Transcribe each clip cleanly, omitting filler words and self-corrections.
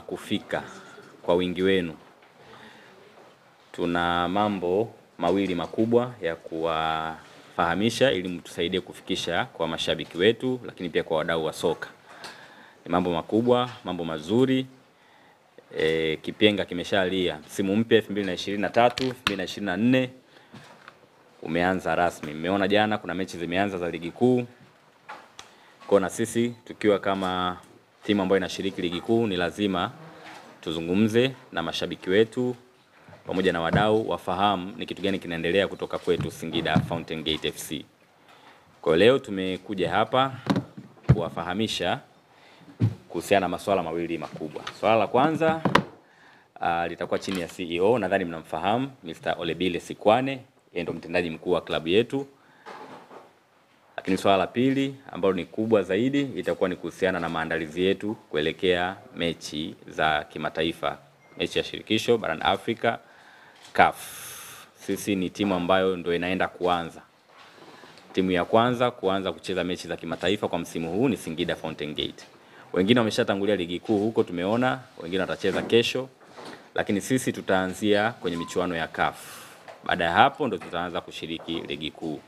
kufika kwa wingi wenu. Tuna mambo mawili makubwa ya kuwafahamisha ili mtusaidie kufikisha kwa mashabiki wetu, lakini pia kwa wadau wa soka. Ni mambo makubwa, mambo mazuri. Kipenga kimeshalia. Msimu mpya 2023 2024 umeanza rasmi. Mmeona jana kuna mechi zimeanza za ligi kuu. Kwa na sisi tukiwa kama timu ambayo inashiriki ligi kuu ni lazima tuzungumze na mashabiki wetu pamoja na wadau wafahamu ni kitu gani kinaendelea kutoka kwetu Singida Fountain Gate FC. Kwa leo tumekuja hapa kuwafahamisha kuhusiana na masuala mawili makubwa. Swala la kwanza litakuwa chini ya CEO, nadhani mnamfahamu Mr. Olebile Sikwane, yeye ndo mtendaji mkuu wa klabu yetu. Lakini swala la pili ambalo ni kubwa zaidi itakuwa ni kuhusiana na maandalizi yetu kuelekea mechi za kimataifa, mechi ya shirikisho barani Afrika CAF. Sisi ni timu ambayo ndio inaenda kuanza. Timu ya kwanza kuanza kucheza mechi za kimataifa kwa msimu huu ni Singida Fountain Gate. Wengine wameshatangulia ligi kuu huko tumeona, wengine watacheza kesho, lakini sisi tutaanzia kwenye michuano ya CAF. Baada ya hapo ndo tutaanza kushiriki ligi kuu.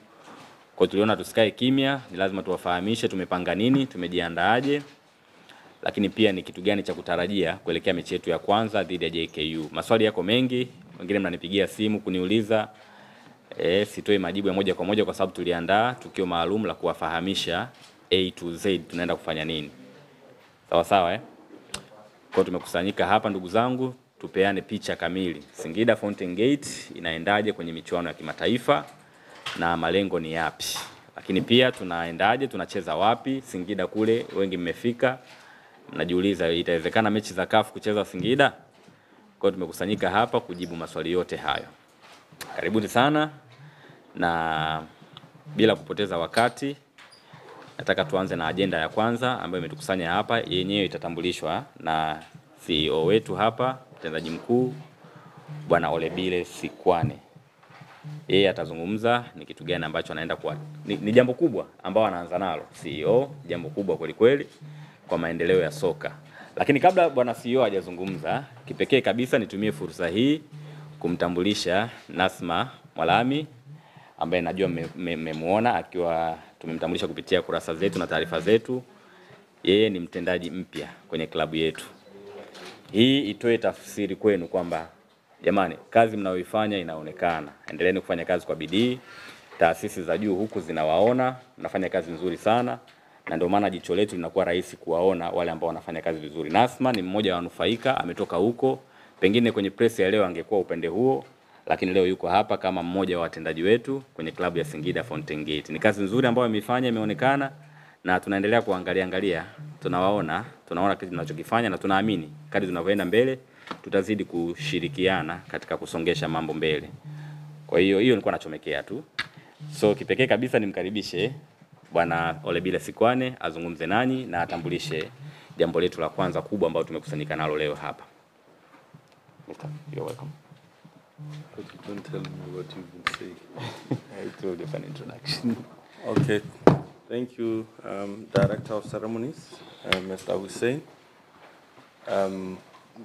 Kwa tuliona tusikae kimya, ni lazima tuwafahamishe tumepanga nini, tumejiandaaje, lakini pia ni kitu gani cha kutarajia kuelekea mechi yetu ya kwanza dhidi ya JKU. Maswali yako mengi, wengine mnanipigia simu kuniuliza, sitoi majibu ya moja kwa moja kwa sababu tuliandaa tukio maalum la kuwafahamisha A to Z tunaenda kufanya nini. Sawa sawa Kwa tumekusanyika hapa ndugu zangu, tupeane picha kamili. Singida Fountain Gate inaendaje kwenye michuano ya kimataifa na malengo ni yapi? Lakini pia tunaendaje, tunacheza wapi? Singida kule wengi mmefika, mnajiuliza itawezekana mechi za CAF kucheza Singida? Kwa tumekusanyika hapa kujibu maswali yote hayo. Karibuni sana, na bila kupoteza wakati nataka tuanze na agenda ya kwanza ambayo imetukusanya hapa. Yenyewe itatambulishwa na CEO wetu hapa, mtendaji mkuu Bwana Olebile Sikwane. Yeye atazungumza ni kitu gani ambacho anaenda kwa ni jambo kubwa ambao anaanza nalo CEO, jambo kubwa kweli kweli kwa maendeleo ya soka. Lakini kabla bwana CEO hajazungumza, kipekee kabisa nitumie fursa hii kumtambulisha Nasma Mwalami ambaye najua mmemuona akiwa tumemtambulisha kupitia kurasa zetu na taarifa zetu. Yeye ni mtendaji mpya kwenye klabu yetu. Hii itoe tafsiri kwenu kwamba jamani, kazi mnayoifanya inaonekana. Endeleeni kufanya kazi kwa bidii. Taasisi za juu huku zinawaona, mnafanya kazi nzuri sana. Na ndio maana jicho letu linakuwa rahisi kuwaona wale ambao wanafanya kazi vizuri. Nasma ni mmoja wa wanufaika, ametoka huko. Pengine kwenye press ya leo angekuwa upande huo, lakini leo yuko hapa kama mmoja wa watendaji wetu kwenye klabu ya Singida Fountain Gate. Ni kazi nzuri ambayo amefanya, imeonekana, na tunaendelea kuangalia. Tunaona kitu tunachokifanya na tunaamini kadri tunavyoenda mbele tutazidi kushirikiana katika kusongesha mambo mbele. Kwa hiyo nilikuwa nachomekea tu. So kipekee kabisa nimkaribishe Bwana Olebile Sikwane azungumze nanyi na atambulishe jambo letu la kwanza kubwa ambalo tumekusanyika nalo leo hapa. Mr. You're welcome. But you don't tell me what you've been saying. I told you an introduction. Okay. Thank you, Director of Ceremonies, Mr. Hussein.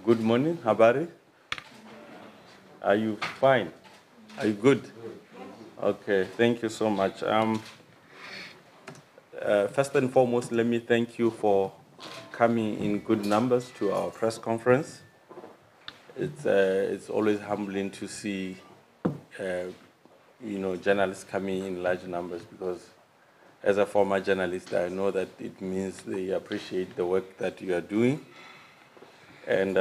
Good morning, habari. Are you fine? Are you good? Okay, thank you so much. First and foremost, let me thank you for coming in good numbers to our press conference. It's always humbling to see, journalists coming in large numbers, because as a former journalist, I know that it means they appreciate the work that you are doing. And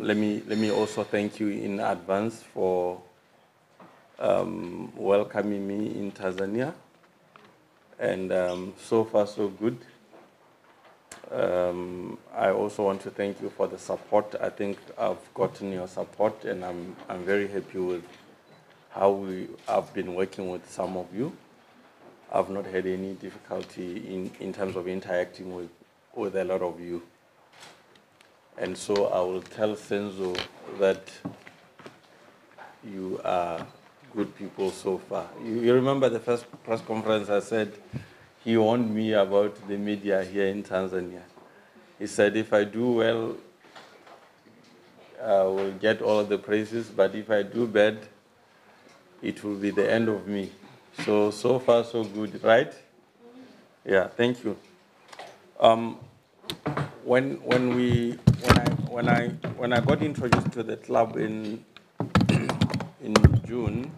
let me also thank you in advance for welcoming me in Tanzania. And so far, so good. I also want to thank you for the support. I think I've gotten your support, and I'm very happy with how I've been working with some of you. I've not had any difficulty in terms of interacting with a lot of you. And so I will tell Senzo that you are good people so far. You remember the first press conference I said he warned me about the media here in Tanzania. He said if I do well will get all the praises, but if I do bad, it will be the end of me. So far so good, right? Yeah, thank you. When I got introduced to the club in June,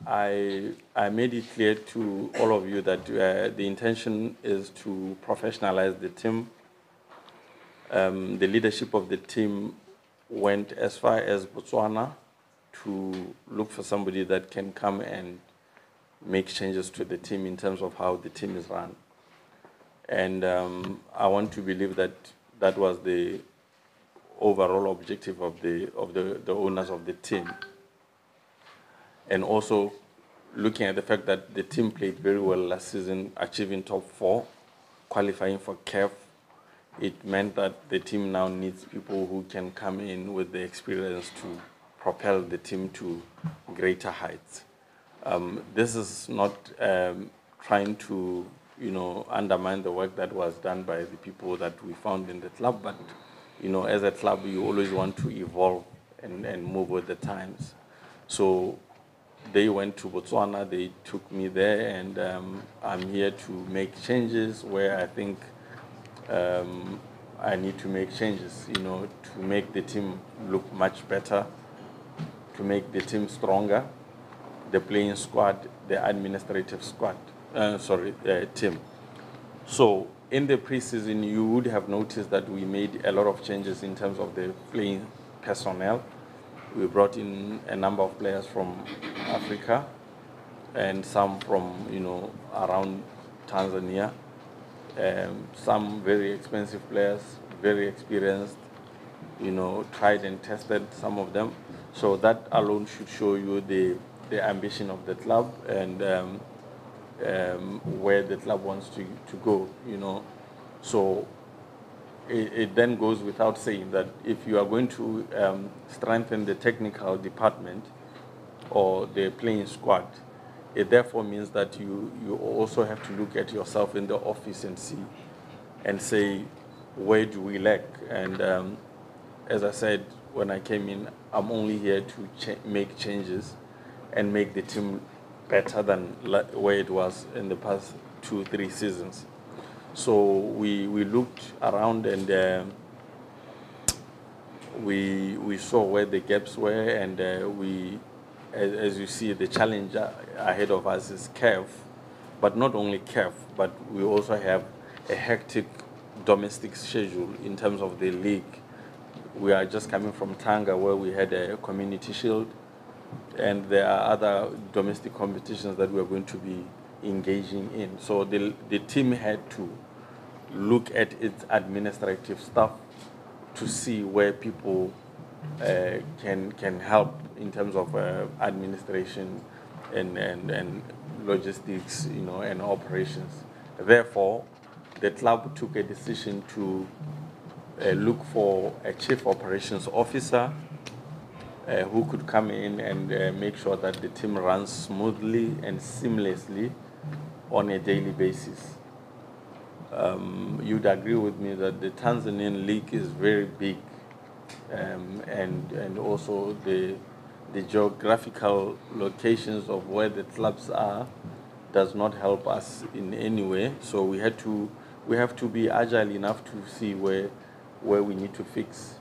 I made it clear to all of you that the intention is to professionalize the team. The leadership of the team went as far as Botswana to look for somebody that can come and make changes to the team in terms of how the team is run. And I want to believe that that was the overall objective of the owners of the team. And also looking at the fact that the team played very well last season, achieving top 4, qualifying for CAF, it meant that the team now needs people who can come in with the experience to propel the team to greater heights. This is not trying to, undermine the work that was done by the people that we found in the club, but, as a club, you always want to evolve and move with the times. So they went to Botswana, they took me there, and I'm here to make changes where I think I need to make changes, to make the team look much better, to make the team stronger, the playing squad, the administrative squad, team. So in the preseason, you would have noticed that we made a lot of changes in terms of the playing personnel. We brought in a number of players from Africa and some from, around Tanzania. Some very expensive players, very experienced, tried and tested, some of them. So that alone should show you the ambition of the club and where the club wants to go, So it then goes without saying that if you are going to strengthen the technical department or the playing squad, it therefore means that you also have to look at yourself in the office and say, where do we lack? And as I said, when I came in, I'm only here to make changes and make the team better than where it was in the past 2-3 seasons. So we looked around and we saw where the gaps were, and as you see, the challenge ahead of us is CAF, but not only CAF, but we also have a hectic domestic schedule in terms of the league. We are just coming from Tanga, where we had a community shield, and there are other domestic competitions that we are going to be engaging in. So the team had to look at its administrative stuff to see where people can help in terms of administration and logistics, and operations. Therefore, the club took a decision to look for a chief operations officer who could come in and make sure that the team runs smoothly and seamlessly on a daily basis. You'd agree with me that the Tanzanian league is very big, and also the geographical locations of where the clubs are does not help us in any way. So we have to be agile enough to see where we need to fix.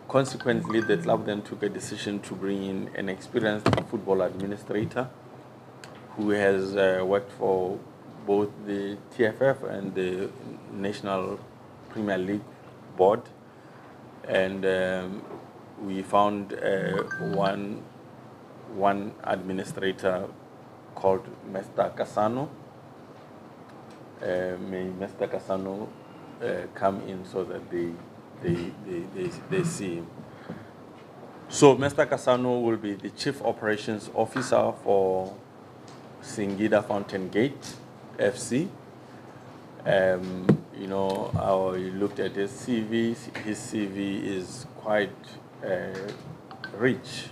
Consequently, the club then took a decision to bring in an experienced football administrator who has worked for both the TFF and the National Premier League Board. And we found one administrator called Mr. Kasano. May Mr. Kasano come in so that they see him. So Mr. Kasano will be the Chief Operations Officer for Singida Fountain Gate FC. I looked at his CV. His CV is quite rich.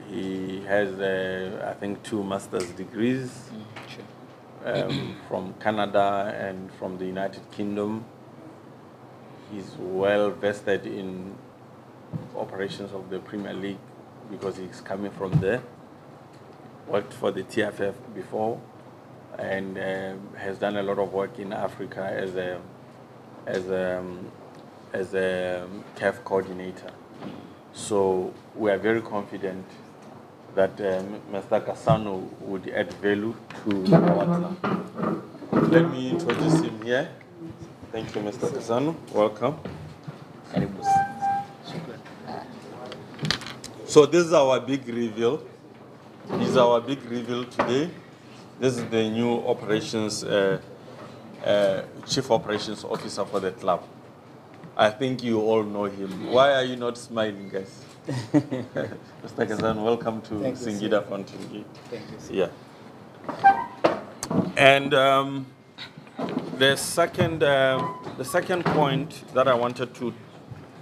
He has, I think, 2 master's degrees from Canada and from the United Kingdom. he's well vested in operations of the Premier League because he's coming from there. Worked for the TFF before, and has done a lot of work in Africa as a CAF coordinator. So we are very confident that Mr. Kasano would add value to our club. Let me introduce him here. Thank you, Mr. Kasano. Welcome. So this is our big reveal. This is our big reveal today. This is the new operations, chief operations officer for the club. I think you all know him. Why are you not smiling, guys? Mr. Kazan, welcome to Singida Fountain Gate. Thank you, sir. Yeah. And the second point that I wanted to,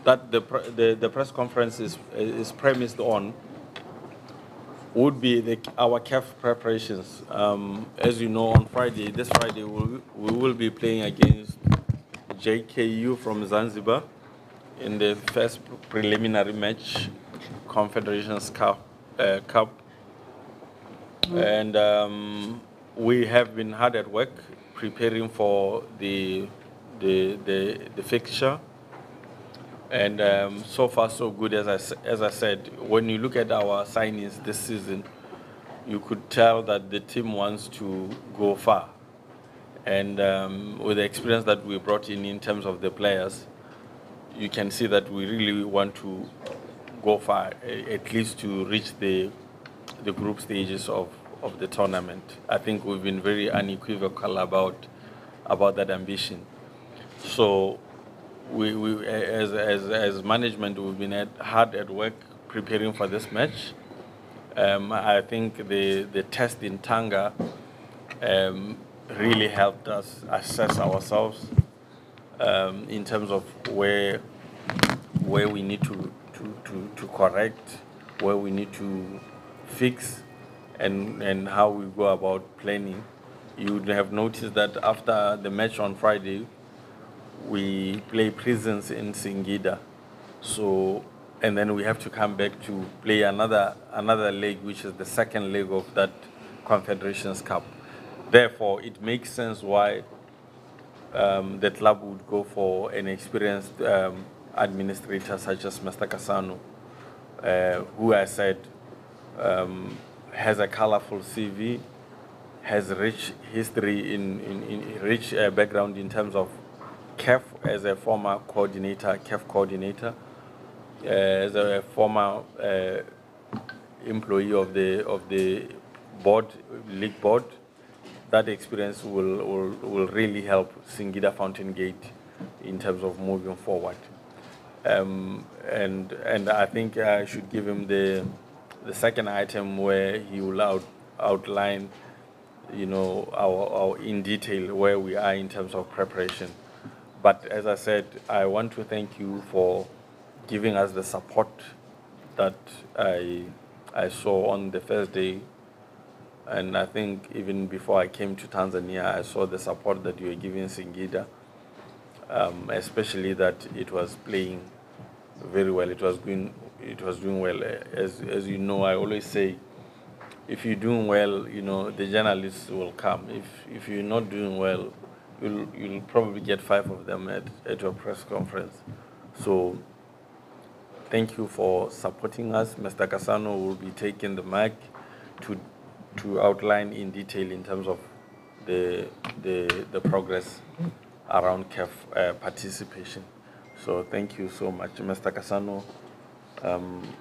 that the press conference is premised on, would be our CAF preparations. As you know, on Friday, this Friday, we will be playing against JKU from Zanzibar in the first preliminary match, Confederations Cup. And we have been hard at work preparing for the fixture. And so far, so good. As I said, when you look at our signings this season, you could tell that the team wants to go far. And with the experience that we brought in terms of the players, you can see that we really want to go far, at least to reach the group stages of the tournament. I think we've been very unequivocal about that ambition. So we as management, we've been hard at work preparing for this match. I think the test in Tanga really helped us assess ourselves in terms of where we need to correct, where we need to fix, and how we go about planning. You would have noticed that after the match on Friday, we play Prisons in Singida. So, and then we have to come back to play another leg, which is the second leg of that Confederations Cup. Therefore, it makes sense why the club would go for an experienced administrator such as Mr. Kasano, who I said has a colorful CV, has rich history in rich background in terms of CAF as a former coordinator, CAF coordinator, as a former employee of the board, league board. That experience will really help Singida Fountain Gate in terms of moving forward. And I think I should give him the second item where he will outline, you know, our in detail where we are in terms of preparation. But as I said, I want to thank you for giving us the support that I saw on the first day. And I think even before I came to Tanzania, I saw the support that you were giving Singida, especially that it was playing very well. It was doing well. As you know, I always say, if you're doing well, you know, the journalists will come. If you're not doing well, you'll probably get 5 of them at your press conference. So thank you for supporting us. Mr. Kasano will be taking the mic to outline in detail in terms of the progress around CAF participation. So thank you so much, Mr. Kasano.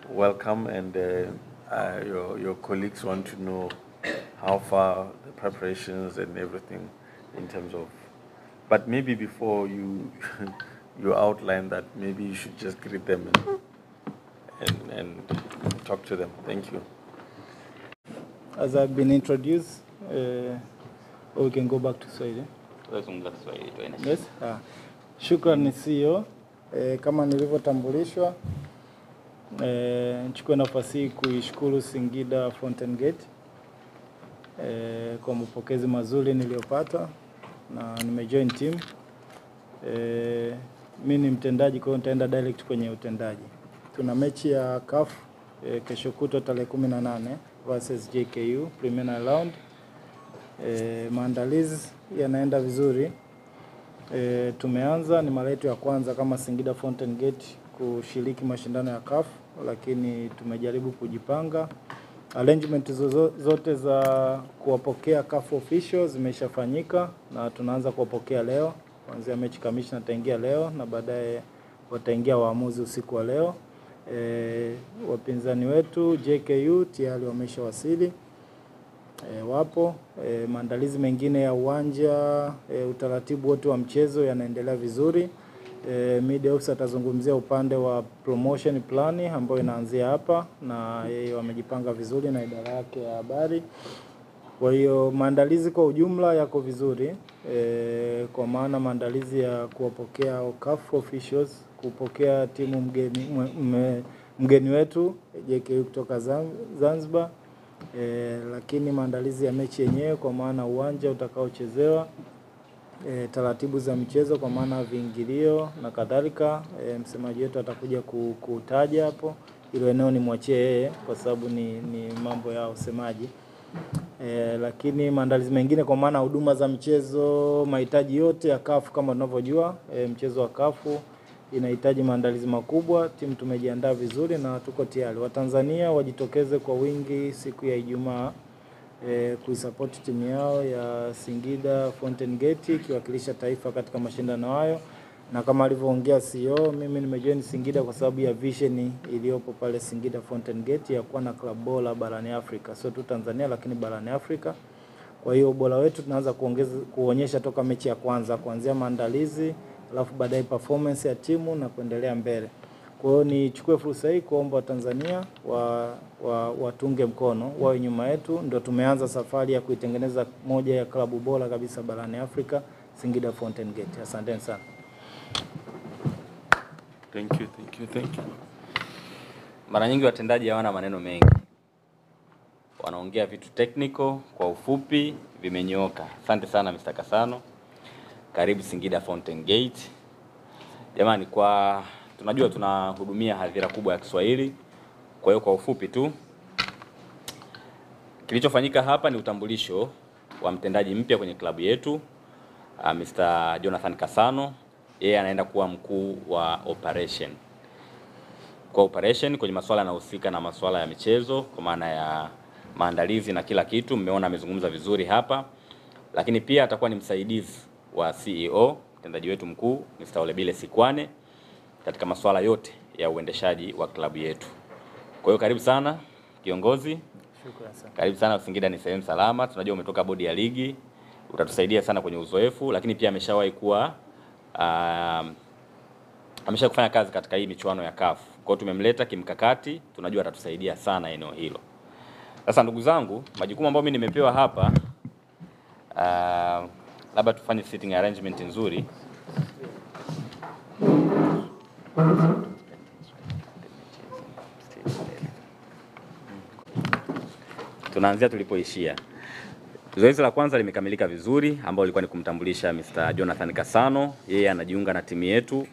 Welcome, and your colleagues want to know how far the preparations and everything in terms of. But maybe before you outline that, maybe you should just greet them and talk to them. Thank you. As I've been introduced, we can go back to Swahili. Yes. Shukrani CEO. Kama nilivyotambulishwa, nichukue nafasi hii kuishukuru Singida Fountain Gate kwa mapokezi mazuri niliyopata na nimejoin team. mimi ni mtendaji, kwa hiyo nitaenda direct kwenye utendaji. Tuna mechi ya CAF kesho kutwa tarehe 18 versus JKU preliminary round. Maandalizi yanaenda vizuri. Tumeanza, ni mara yetu ya kwanza kama Singida Fountain Gate kushiriki mashindano ya CAF, lakini tumejaribu kujipanga. Arrangement zote za kuwapokea CAF officials zimeshafanyika na tunaanza kuwapokea leo. Kuanzia mechi commissioner ataingia leo na baadaye wataingia waamuzi usiku wa leo. Wapinzani wetu JKU tayari wameshawasili. Wapo maandalizi mengine ya uwanja, utaratibu wote wa mchezo yanaendelea vizuri. Media officer atazungumzia upande wa promotion plan ambayo inaanzia hapa, na yeye wamejipanga vizuri na idara yake ya habari. Kwa hiyo maandalizi kwa ujumla yako vizuri, kwa maana maandalizi ya kuwapokea CAF officials, kupokea timu mgeni wetu JKU kutoka Zanzibar. Lakini maandalizi ya mechi yenyewe kwa maana uwanja utakaochezewa, taratibu za mchezo kwa maana viingilio na kadhalika, msemaji wetu atakuja kutaja hapo. Hilo eneo ni mwachie yeye kwa sababu ni mambo ya usemaji. Lakini maandalizi mengine kwa maana huduma za mchezo, mahitaji yote ya CAF kama tunavyojua, mchezo wa CAF inahitaji maandalizi makubwa. Timu tumejiandaa vizuri na tuko tayari. Watanzania wajitokeze kwa wingi siku ya Ijumaa kuisupport timu yao ya Singida Fountain Gate ikiwakilisha taifa katika mashindano hayo. Na kama alivyoongea CEO, mimi nimejoin Singida kwa sababu ya vision iliyopo pale Singida Fountain Gate ya kuwa na club bora barani Afrika, sio tu Tanzania lakini barani Afrika. Kwa hiyo ubora wetu tunaanza kuonyesha toka mechi ya kwanza, kuanzia maandalizi, alafu baadaye performance ya timu na kuendelea mbele. Kwa hiyo nichukue fursa hii kuomba Watanzania watunge mkono, wawe nyuma yetu. Ndio tumeanza safari ya kuitengeneza moja ya klabu bora kabisa barani Afrika, Singida Fountain Gate. Asante sana. Thank you. Mara nyingi watendaji hawana maneno mengi, wanaongea vitu technical kwa ufupi, vimenyooka. Asante sana Mr. Kasano, karibu Singida Fountain Gate. Jamani, tunajua tunahudumia hadhira kubwa ya Kiswahili, kwa hiyo kwa ufupi tu kilichofanyika hapa ni utambulisho wa mtendaji mpya kwenye klabu yetu, Mr. Jonathan Kasano. Yeye anaenda kuwa mkuu wa operation. Kwa operation kwenye masuala yanayohusika na masuala ya michezo kwa maana ya maandalizi na kila kitu, mmeona amezungumza vizuri hapa. Lakini pia atakuwa ni msaidizi wa CEO, mtendaji wetu mkuu Mr. Olebile Sikwane, katika masuala yote ya uendeshaji wa klabu yetu. Kwa hiyo karibu sana kiongozi. Shukrani sana. Karibu sana. Singida ni sehemu salama. Tunajua umetoka bodi ya ligi, utatusaidia sana kwenye uzoefu, lakini pia ameshawahi kuwa kufanya kazi katika hii michuano ya CAF. Kwa hiyo tumemleta kimkakati, tunajua atatusaidia sana eneo hilo. Sasa ndugu zangu, majukumu ambayo mimi nimepewa hapa, labda tufanye sitting arrangement nzuri. Tunaanzia tulipoishia. Zoezi la kwanza limekamilika vizuri, ambao ilikuwa ni kumtambulisha Mr. Jonathan Kasano. Yeye anajiunga na timu yetu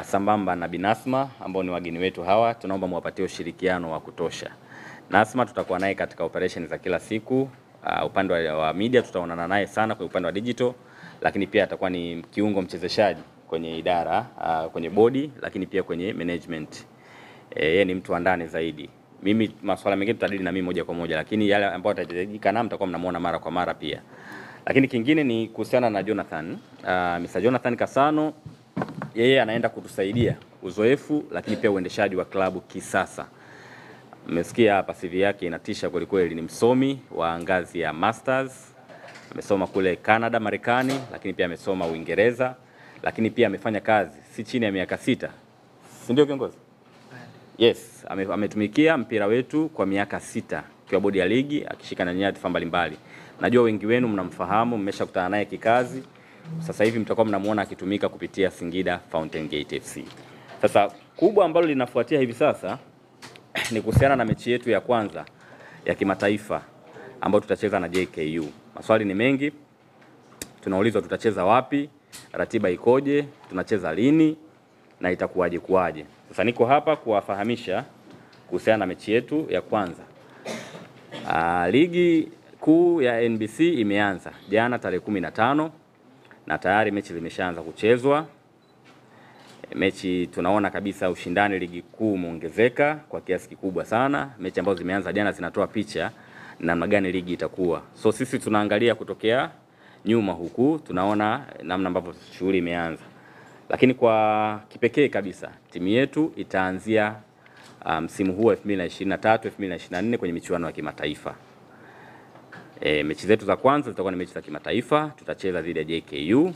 sambamba na Binasma ambao ni wageni wetu hawa. Tunaomba muwapatie ushirikiano wa kutosha. Nasma tutakuwa naye katika operation za kila siku. Upande wa media tutaonana naye sana kwa upande wa digital, lakini pia atakuwa ni kiungo mchezeshaji kwenye idara, kwenye bodi, lakini pia kwenye management. Yeye ni mtu wa ndani zaidi. Mimi masuala mengine tutadili na mimi moja kwa moja, lakini yale ambayo atahitajika na mtakuwa mnamuona mara kwa mara pia. Lakini kingine ni kuhusiana na Jonathan, Mr. Jonathan Kasano. Yeye anaenda kutusaidia uzoefu, lakini pia uendeshaji wa klabu kisasa. Mmesikia hapa CV yake inatisha kweli kweli. Ni msomi wa ngazi ya masters, amesoma kule Canada, Marekani, lakini pia amesoma Uingereza, lakini pia amefanya kazi si chini ya miaka 6. Si ndio kiongozi? Yes, ametumikia mpira wetu kwa miaka 6 kwa bodi ya ligi akishika na nyadhifa mbalimbali. Najua wengi wenu mnamfahamu, mmeshakutana naye kikazi. Sasa hivi mtakuwa mnamuona akitumika kupitia Singida Fountain Gate FC. Sasa kubwa ambalo linafuatia hivi sasa ni kuhusiana na mechi yetu ya kwanza ya kimataifa ambayo tutacheza na JKU. Maswali ni mengi. Tunaulizwa tutacheza wapi, ratiba ikoje, tunacheza lini na itakuwaje kuwaje. Sasa niko hapa kuwafahamisha kuhusiana na mechi yetu ya kwanza. Ligi kuu ya NBC imeanza jana tarehe 15 na tayari mechi zimeshaanza kuchezwa. Mechi tunaona kabisa ushindani ligi kuu umeongezeka kwa kiasi kikubwa sana. Mechi ambazo zimeanza jana zinatoa picha namna gani ligi itakuwa. So sisi tunaangalia kutokea nyuma huku, tunaona namna ambavyo shughuli imeanza. Lakini kwa kipekee kabisa timu yetu itaanzia msimu huu 2023 2024 kwenye michuano ya kimataifa. Mechi zetu za kwanza zitakuwa ni mechi za kimataifa. Tutacheza dhidi ya JKU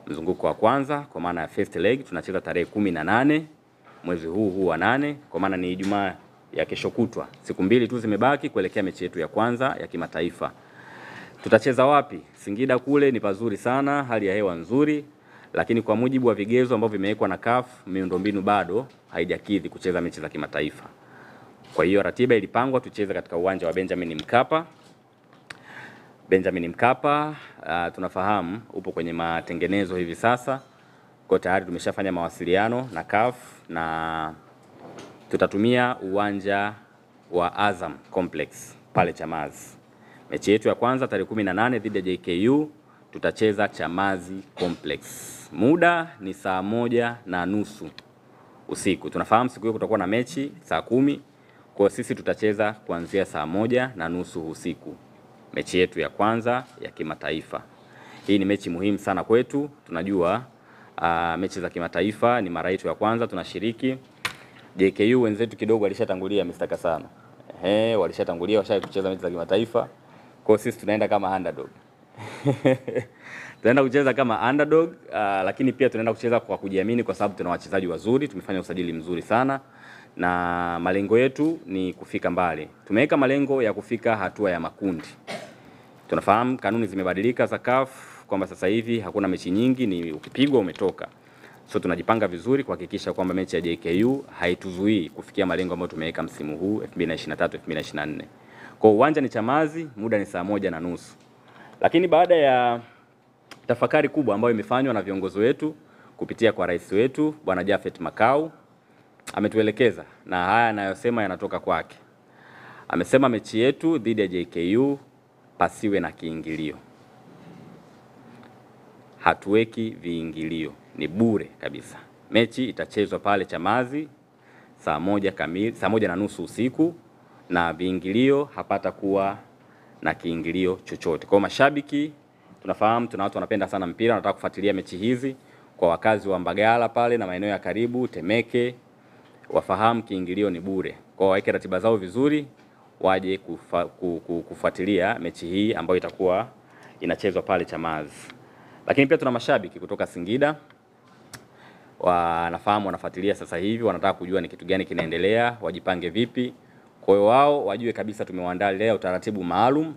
mzunguko wa kwanza kwa maana ya first leg, tunacheza tarehe 18 mwezi huu wa 8, kwa maana ni Ijumaa ya kesho kutwa. Siku mbili tu zimebaki kuelekea mechi yetu ya kwanza ya kimataifa. Tutacheza wapi? Singida kule ni pazuri sana, hali ya hewa nzuri, lakini kwa mujibu wa vigezo ambavyo vimewekwa na CAF, miundombinu bado haijakidhi kucheza mechi za kimataifa. Kwa hiyo ratiba ilipangwa tucheze katika uwanja wa Benjamin Mkapa. Tunafahamu upo kwenye matengenezo hivi sasa. Kwa tayari tumeshafanya mawasiliano na CAF na tutatumia uwanja wa Azam Complex pale Chamazi. Mechi yetu ya kwanza tarehe 18 dhidi ya JKU tutacheza Chamazi Complex. Muda ni saa 1:30 usiku. Tunafahamu siku hiyo kutakuwa na mechi saa 10. Kwa sisi tutacheza kuanzia saa 1:30 usiku. Mechi yetu ya kwanza ya kimataifa. Hii ni mechi muhimu sana kwetu. Tunajua mechi za kimataifa ni mara yetu ya kwanza tunashiriki. JKU wenzetu kidogo walishatangulia mistaka sana. Walishatangulia, kucheza mechi za kimataifa. Kwa sisi tunaenda kama underdog. Tunaenda kucheza kama underdog, lakini pia tunaenda kucheza kwa kujiamini kwa sababu tuna wachezaji wazuri, tumefanya usajili mzuri sana na malengo yetu ni kufika mbali. Tumeweka malengo ya kufika hatua ya makundi. Tunafahamu kanuni zimebadilika za CAF kwamba sasa hivi hakuna mechi nyingi, ni ukipigwa umetoka. So tunajipanga vizuri kuhakikisha kwamba mechi ya JKU haituzuii kufikia malengo ambayo tumeweka msimu huu 2023 2024. Kwa uwanja ni Chamazi, muda ni saa 1:30. Lakini baada ya tafakari kubwa ambayo imefanywa na viongozi wetu kupitia kwa rais wetu Bwana Japhet Makau, ametuelekeza na haya anayosema yanatoka kwake. Amesema mechi yetu dhidi ya JKU pasiwe na kiingilio. Hatuweki viingilio, ni bure kabisa. Mechi itachezwa pale Chamazi saa 1 kamili, saa 1:30 usiku, na viingilio hapata kuwa na kiingilio chochote. Kwa mashabiki, tunafahamu tuna watu wanapenda sana mpira, wanataka kufuatilia mechi hizi. Kwa wakazi wa Mbagala pale na maeneo ya karibu, Temeke, wafahamu kiingilio ni bure. Kwa waweke ratiba zao vizuri, waje kufuatilia mechi hii ambayo itakuwa inachezwa pale Chamazi. Lakini pia tuna mashabiki kutoka Singida, wanafahamu, wanafuatilia sasa hivi, wanataka kujua ni kitu gani kinaendelea, wajipange vipi. Kwa hiyo wao wajue kabisa tumewaandalia utaratibu maalum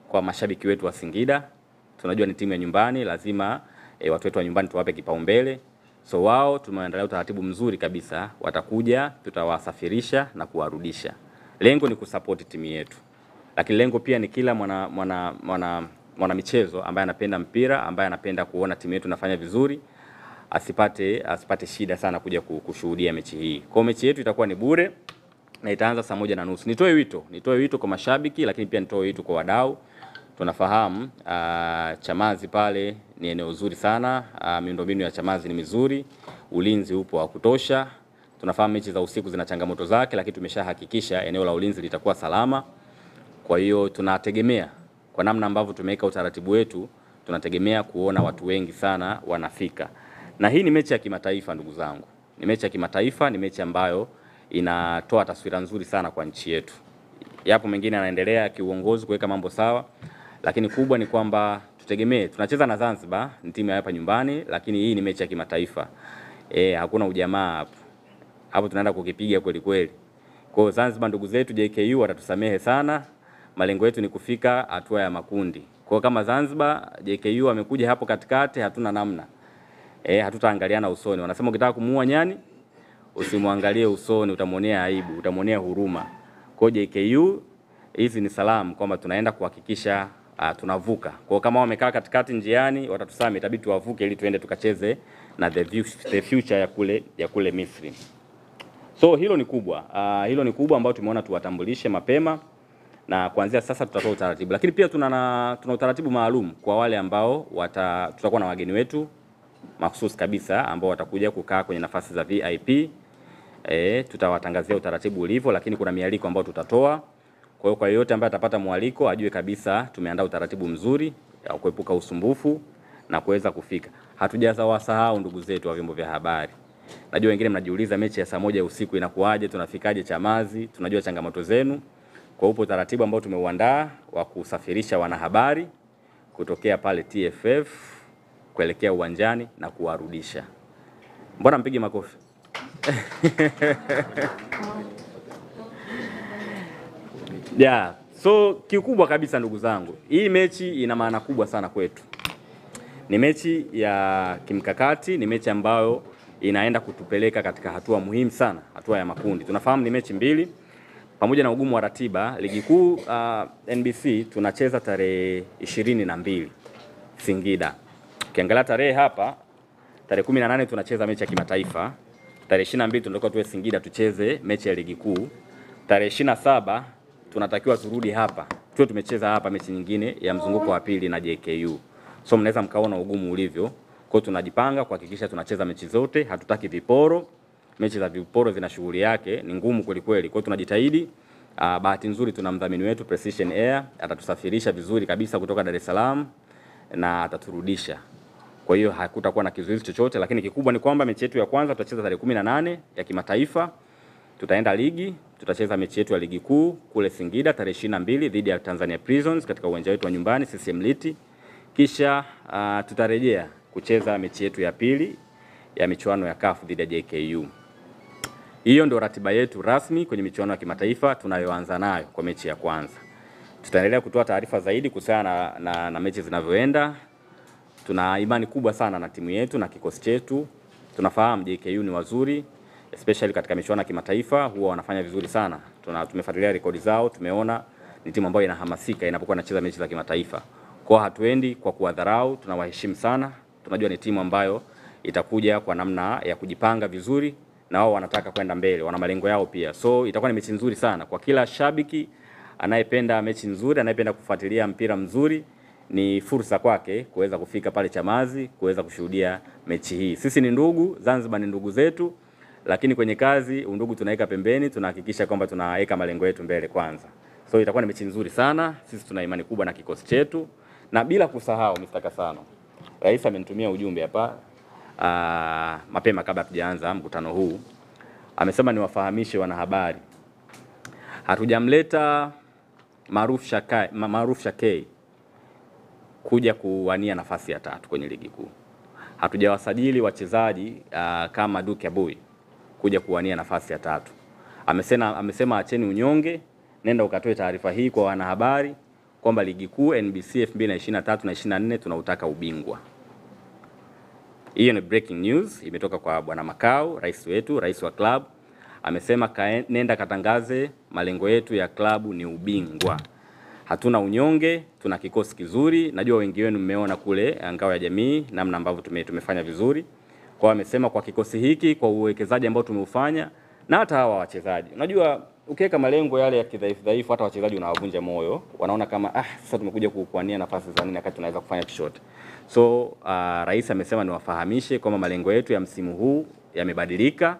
kwa mashabiki wetu wa Singida. Tunajua ni timu ya nyumbani, lazima watu wetu wa nyumbani tuwape kipaumbele. So wao tumewaandalia utaratibu mzuri kabisa, watakuja, tutawasafirisha na kuwarudisha. Lengo ni kusupport timu yetu. Lakini lengo pia ni kila mwana michezo ambaye anapenda mpira, ambaye anapenda kuona timu yetu inafanya vizuri, asipate shida sana kuja kushuhudia mechi hii. Kwa mechi yetu itakuwa ni bure na itaanza saa 1:30. Nitoe wito kwa mashabiki, lakini pia nitoe wito kwa wadau. Tunafahamu Chamazi pale ni eneo zuri sana, miundombinu ya Chamazi ni mizuri, ulinzi upo wa kutosha. Tunafahamu mechi za usiku zina changamoto zake, lakini tumeshahakikisha eneo la ulinzi litakuwa salama. Kwa hiyo tunategemea kwa namna ambavyo tumeweka utaratibu wetu, tunategemea kuona watu wengi sana wanafika. Na hii ni mechi ya kimataifa ndugu zangu. Ni mechi ya kimataifa, ni mechi ambayo inatoa taswira nzuri sana kwa nchi yetu. Yapo mengine yanaendelea kiuongozi kuweka mambo sawa, lakini kubwa ni kwamba tutegemee, tunacheza na Zanzibar, ni timu ya hapa nyumbani, lakini hii ni mechi ya kimataifa. Hakuna ujamaa hapo. Hapo tunaenda kukipiga kweli kweli. Kwa hiyo Zanzibar ndugu zetu JKU watatusamehe sana. Malengo yetu ni kufika hatua ya makundi. Kwa hiyo kama Zanzibar JKU amekuja hapo katikati, hatuna namna. Hatutaangaliana usoni. Wanasema ukitaka kumuua nyani usimwangalie usoni, utamonea aibu, utamonea huruma. Kwa JKU hizi ni salamu kwamba tunaenda kuhakikisha tunavuka. Kwa kama wamekaa katikati njiani watatusame, itabidi tuwavuke ili tuende tukacheze na the future ya kule Misri. So hilo ni kubwa. Hilo ni kubwa ambao tumeona tuwatambulishe mapema, na kuanzia sasa tutatoa utaratibu. Lakini pia tuna utaratibu maalum kwa wale ambao tutakuwa na wageni wetu mahsusi kabisa ambao watakuja kukaa kwenye nafasi za VIP. Tutawatangazia utaratibu ulivyo, lakini kuna mialiko ambayo tutatoa. Kwa hiyo kwa yote ambaye atapata mwaliko ajue kabisa tumeandaa utaratibu mzuri ya kuepuka usumbufu na kuweza kufika. Hatujawasahau ndugu zetu wa vyombo vya habari. Najua wengine mnajiuliza mechi ya saa 1 usiku inakuaje, tunafikaje Chamazi, tunajua changamoto zenu. Kwa upo utaratibu ambao tumeuandaa wa kusafirisha wanahabari kutokea pale TFF kuelekea uwanjani na kuwarudisha. Mbona mpige makofi? Yeah, so kikubwa kabisa ndugu zangu, hii mechi ina maana kubwa sana kwetu. Ni mechi ya kimkakati, ni mechi ambayo inaenda kutupeleka katika hatua muhimu sana, hatua ya makundi. Tunafahamu ni mechi mbili, pamoja na ugumu wa ratiba. Ligi kuu NBC tunacheza tarehe 22 Singida. Ukiangalia tarehe hapa, tarehe 18 tunacheza mechi ya kimataifa. Tarehe 22 tunataka tuwe Singida tucheze mechi ya ligi kuu. Tarehe 27 tunatakiwa turudi hapa, tuwe tumecheza hapa mechi nyingine ya mzunguko wa pili na JKU. So mnaweza mkaona ugumu ulivyo. Kwa hiyo tunajipanga kuhakikisha tunacheza mechi zote, hatutaki viporo. Mechi za viporo zina shughuli yake, ni ngumu kweli kweli. Kwa hiyo tunajitahidi. Bahati nzuri tuna mdhamini wetu Precision Air, atatusafirisha vizuri kabisa kutoka Dar es Salaam na ataturudisha. Kwa hiyo hakutakuwa na kizuizi chochote, lakini kikubwa ni kwamba mechi yetu ya kwanza tutacheza tarehe 18 ya kimataifa. Tutaenda ligi, tutacheza mechi yetu ya ligi kuu kule Singida tarehe 22 dhidi ya Tanzania Prisons katika uwanja wetu wa nyumbani CCM Liti. Kisha tutarejea kucheza mechi yetu ya pili ya michuano ya CAF dhidi ya JKU. Hiyo ndio ratiba yetu rasmi kwenye michuano ya kimataifa tunayoanza nayo kwa mechi ya kwanza. Tutaendelea kutoa taarifa zaidi kuhusiana na mechi zinavyoenda. Tuna imani kubwa sana na timu yetu na kikosi chetu. Tunafahamu JKU ni wazuri, especially katika michuano ya kimataifa huwa wanafanya vizuri sana. Tumefuatilia rekodi zao, tumeona ni timu ambayo inahamasika inapokuwa inacheza mechi za kimataifa. Kwa hatuendi kwa kuwadharau, tunawaheshimu sana. Tunajua ni timu ambayo itakuja kwa namna ya kujipanga vizuri, na wao wanataka kwenda mbele, wana malengo yao pia. So itakuwa ni mechi nzuri sana kwa kila shabiki anayependa mechi nzuri, anayependa kufuatilia mpira mzuri. Ni fursa kwake kuweza kufika pale Chamazi kuweza kushuhudia mechi hii. Sisi ni ndugu, Zanzibar ni ndugu zetu, lakini kwenye kazi undugu tunaweka pembeni, tunahakikisha kwamba tunaweka malengo yetu mbele kwanza. So itakuwa ni mechi nzuri sana. Sisi tuna imani kubwa na kikosi chetu, na bila kusahau Mr. Kasano, Rais amenitumia ujumbe hapa mapema kabla tujaanza mkutano huu. Amesema niwafahamishe wanahabari, hatujamleta Maruf Shakei kuja kuwania nafasi ya 3 kwenye ligi kuu. Hatujawasajili wachezaji kama Duke Abui kuja kuwania nafasi ya 3. Amesema acheni unyonge, nenda ukatoe taarifa hii kwa wanahabari kwamba ligi kuu NBC 2023 na 24 tunautaka ubingwa. Hiyo ni breaking news, imetoka kwa Bwana Makau, rais wetu, rais wa club. Amesema nenda katangaze malengo yetu ya klabu ni ubingwa. Hatuna unyonge, tuna kikosi kizuri. Najua wengi wenu mmeona kule ngao ya jamii namna ambavyo tumefanya vizuri. Kwa amesema kwa kikosi hiki, kwa uwekezaji ambao tumeufanya na hata hawa wachezaji. Unajua ukiweka malengo yale ya kidhaifu hata wachezaji unawavunja moyo. Wanaona kama sasa tumekuja kukuania nafasi za nini wakati tunaweza kufanya chochote. So rais amesema niwafahamishe kwamba malengo yetu ya msimu huu yamebadilika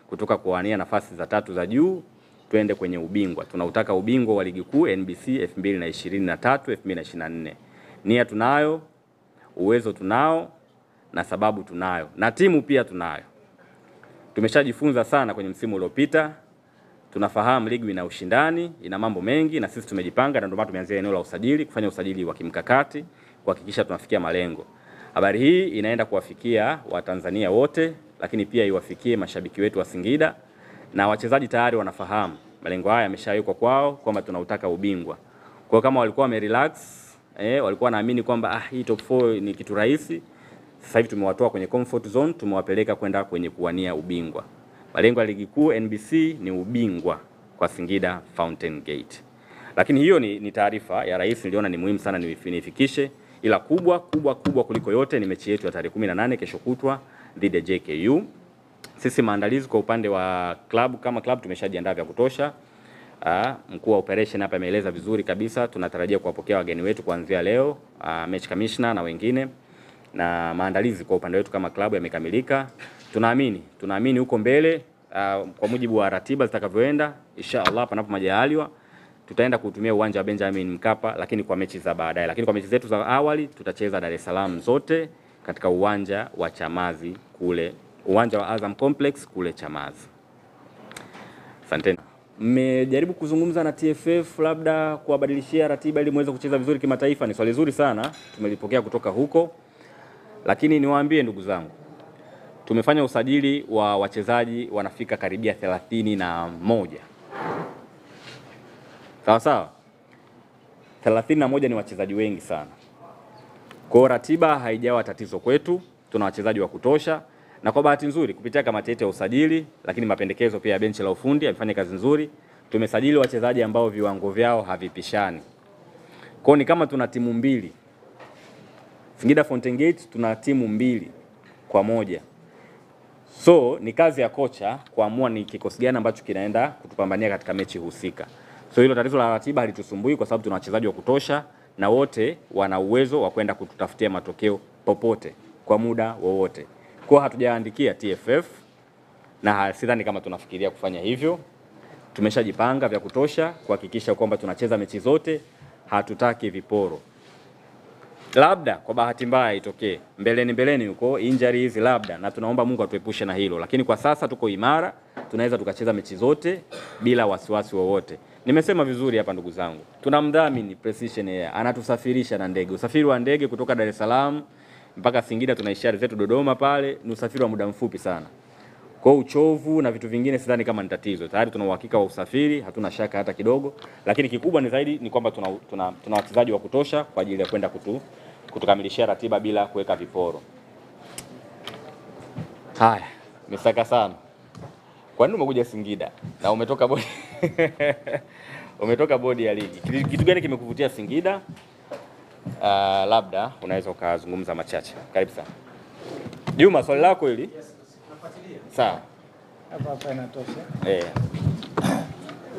kutoka kuwania nafasi za 3 za juu twende kwenye ubingwa. Tunautaka ubingwa wa ligi kuu NBC 2023 2024. Nia tunayo, uwezo tunao na sababu tunayo. Na timu pia tunayo. Tumeshajifunza sana kwenye msimu uliopita. Tunafahamu ligi ina ushindani, ina mambo mengi, na sisi tumejipanga, na ndio maana tumeanzia eneo la usajili, kufanya usajili wa kimkakati, kuhakikisha tunafikia malengo. Habari hii inaenda kuwafikia Watanzania wote, lakini pia iwafikie mashabiki wetu wa Singida, na wachezaji tayari wanafahamu malengo haya yameshawekwa kwao kwamba tunautaka ubingwa. Kwa kama walikuwa wamerelax, walikuwa naamini kwamba hii top 4 ni kitu rahisi, sasa hivi tumewatoa kwenye comfort zone, tumewapeleka kwenda kwenye kuwania ubingwa. Malengo ya ligi kuu NBC ni ubingwa kwa Singida Fountain Gate. Lakini hiyo ni taarifa ya rais, niliona ni muhimu sana niifikishe, ila kubwa kuliko yote ni mechi yetu ya tarehe 18 kesho kutwa dhidi ya JKU. Sisi maandalizi kwa upande wa club, kama club tumeshajiandaa vya kutosha. Mkuu wa operation hapa ameeleza vizuri kabisa, tunatarajia kuwapokea wageni wetu kuanzia leo, match commissioner na wengine, na maandalizi kwa upande wetu kama club yamekamilika. Tunaamini huko mbele, kwa mujibu wa ratiba zitakavyoenda, inshallah panapo majaliwa tutaenda kutumia uwanja wa Benjamin Mkapa, lakini kwa mechi za baadaye. Lakini kwa mechi zetu za awali tutacheza Dar es Salaam zote katika uwanja wa Chamazi kule, uwanja wa Azam Complex kule Chamazi. Asante. Mmejaribu kuzungumza na TFF labda kuwabadilishia ratiba ili muweze kucheza vizuri kimataifa? Ni swali zuri sana, tumelipokea kutoka huko. Lakini niwaambie ndugu zangu, tumefanya usajili wa wachezaji wanafika karibia 31. Sawa. 31 ni wachezaji wengi sana. Kwa ratiba haijawa tatizo kwetu, tuna wachezaji wa kutosha, na kwa bahati nzuri kupitia kamati yetu ya usajili, lakini mapendekezo pia ya benchi la ufundi yamefanya kazi nzuri. Tumesajili wachezaji ambao viwango vyao havipishani. Kwa ni kama tuna timu mbili. Singida Fountain Gate tuna timu 2-1. So ni kazi ya kocha kuamua ni kikosi gani ambacho kinaenda kutupambania katika mechi husika. So hilo tatizo la ratiba halitusumbui kwa sababu tuna wachezaji wa kutosha na wote wana uwezo wa kwenda kututafutia matokeo popote kwa muda wowote. Kwa hatujaandikia TFF na sidhani kama tunafikiria kufanya hivyo. Tumeshajipanga vya kutosha kuhakikisha kwamba tunacheza mechi zote, hatutaki viporo. Labda kwa bahati mbaya itokee mbeleni yuko injuries labda, na tunaomba Mungu atuepushe na hilo, lakini kwa sasa tuko imara, tunaweza tukacheza mechi zote bila wasiwasi wowote. Nimesema vizuri hapa ndugu zangu, tunamdhamini Precision Air, anatusafirisha na ndege. Usafiri wa ndege kutoka Dar es Salaam mpaka Singida, tunaishia zetu Dodoma pale, ni usafiri wa muda mfupi sana. Kwa uchovu na vitu vingine sidhani kama ni tatizo. Tayari tuna uhakika wa usafiri, hatuna shaka hata kidogo. Lakini kikubwa ni zaidi ni kwamba tuna wachezaji wa kutosha kwa ajili ya kwenda kutukamilishia ratiba bila kuweka viporo. Haya, nimesaka sana. Kwa nini umekuja Singida na umetoka bodi umetoka bodi ya ligi? Kitu gani kimekuvutia Singida? Labda unaweza ukazungumza machache. Karibu sana. Juma, swali lako hili? Yes, nafuatilia. Sawa. Hapa inatosha.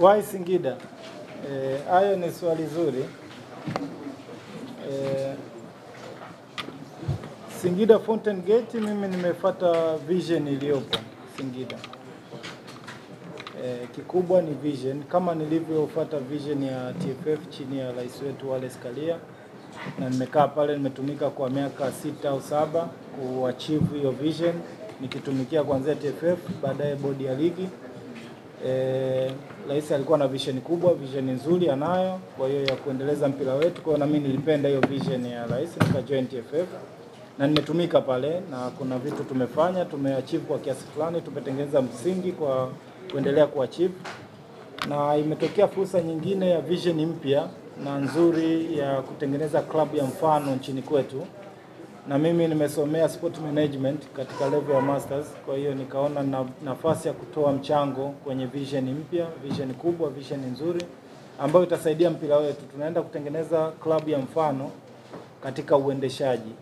Why Singida? Hayo ni swali zuri. Singida Fountain Gate, mimi nimefuata vision iliyopo Singida. Kikubwa ni vision, kama nilivyofuata vision ya TFF chini ya rais wetu Wallace Karia, na nimekaa pale, nimetumika kwa miaka 6 au 7 kuachieve hiyo vision, nikitumikia kuanzia TFF baadaye bodi ya ligi. Rais alikuwa na vision kubwa, vision nzuri anayo, kwa hiyo ya kuendeleza mpira wetu. Kwa hiyo na mimi nilipenda hiyo vision ya rais, nikajoin TFF na nimetumika pale, na kuna vitu tumefanya, tumeachieve kwa kiasi fulani, tumetengeneza msingi kwa kuendelea kuachieve, na imetokea fursa nyingine ya vision mpya na nzuri ya kutengeneza klabu ya mfano nchini kwetu, na mimi nimesomea sport management katika level ya masters. Kwa hiyo nikaona nafasi ya kutoa mchango kwenye vision mpya, vision kubwa, vision nzuri ambayo itasaidia mpira wetu. Tunaenda kutengeneza klabu ya mfano katika uendeshaji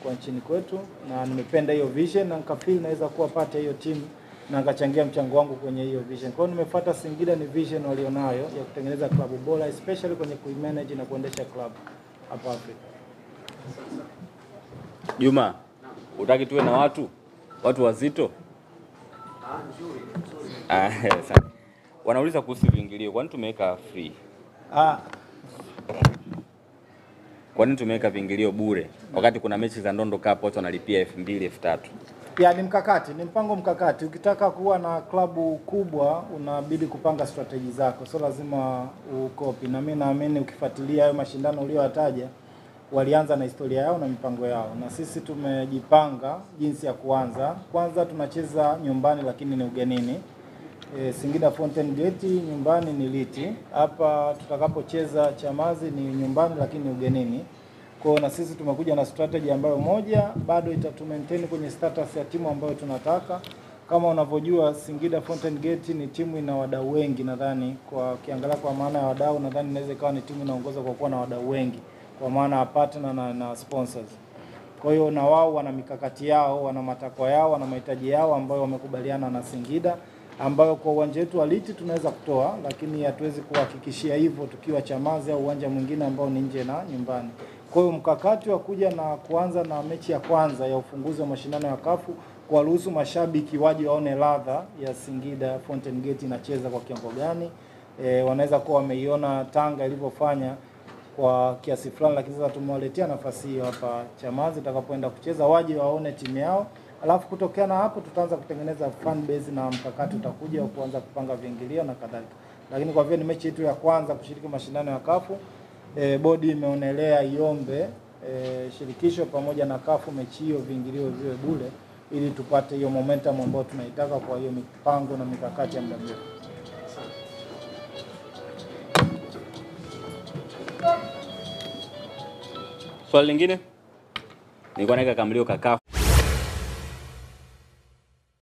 kwa nchini kwetu, na nimependa hiyo vision na nikafeel naweza kuwa part ya hiyo team na nikachangia mchango wangu kwenye hiyo vision. Kwa hiyo nimefuata Singida, ni vision walionayo ya kutengeneza klabu bora, especially kwenye kuimanage na kuendesha klabu hapa Afrika. Juma, utaki tuwe na watu wazito? Nzuri. Wanauliza kuhusu viingilio, kwa nini tumeweka free? Kwa nini tumeweka viingilio bure wakati kuna mechi za Ndondo Cup watu wanalipia 2,000 3,000? Pia ni mkakati, ni mpango mkakati. Ukitaka kuwa na klabu kubwa unabidi kupanga strategy zako, so lazima ukopi. Na mimi naamini ukifuatilia hayo mashindano uliyoyataja, walianza na historia yao na mipango yao, na sisi tumejipanga jinsi ya kuanza. Kwanza tunacheza nyumbani lakini ni ugenini. Singida Fountain Gate nyumbani ni Liti. Hapa tutakapocheza Chamazi ni nyumbani lakini ugenini. Kwa na sisi tumekuja na strategy ambayo moja bado itatumaintain kwenye status ya timu ambayo tunataka. kama unavyojua Singida Fountain Gate ni timu ina wadau wengi, nadhani kwa kiangalia kwa maana ya wadau, nadhani inaweza ikawa ni timu inaongoza kwa kuwa na wadau wengi kwa maana ya partner na sponsors. Kwa hiyo na wao wana mikakati yao, wana matakwa yao, wana mahitaji yao ambayo wamekubaliana na Singida, ambayo kwa uwanja wetu wa Liti tunaweza kutoa, lakini hatuwezi kuhakikishia hivyo tukiwa Chamazi au uwanja mwingine ambao ni nje na nyumbani. Kwa hiyo mkakati wa kuja na kuanza na mechi ya kwanza ya ufunguzi wa mashindano ya kafu kuwaruhusu mashabiki waje waone ladha ya Singida Fountain Gate inacheza kwa kiwango gani. Wanaweza kuwa wameiona Tanga ilivyofanya kwa kiasi fulani, lakini sasa tumewaletea nafasi hiyo hapa Chamazi tutakapoenda kucheza, waje waone timu yao. Alafu kutokea na hapo tutaanza kutengeneza fan base na mkakati utakuja kuanza kupanga viingilio na kadhalika. Lakini kwa vile ni mechi yetu ya kwanza kushiriki mashindano ya kafu, bodi imeonelea iombe shirikisho pamoja na kafu mechi hiyo viingilio viwe bure ili tupate hiyo momentum ambayo tunaitaka kwa hiyo mipango na mikakati ya muda mrefu. Swali lingine? Nilikuwa naweka kamlio kaka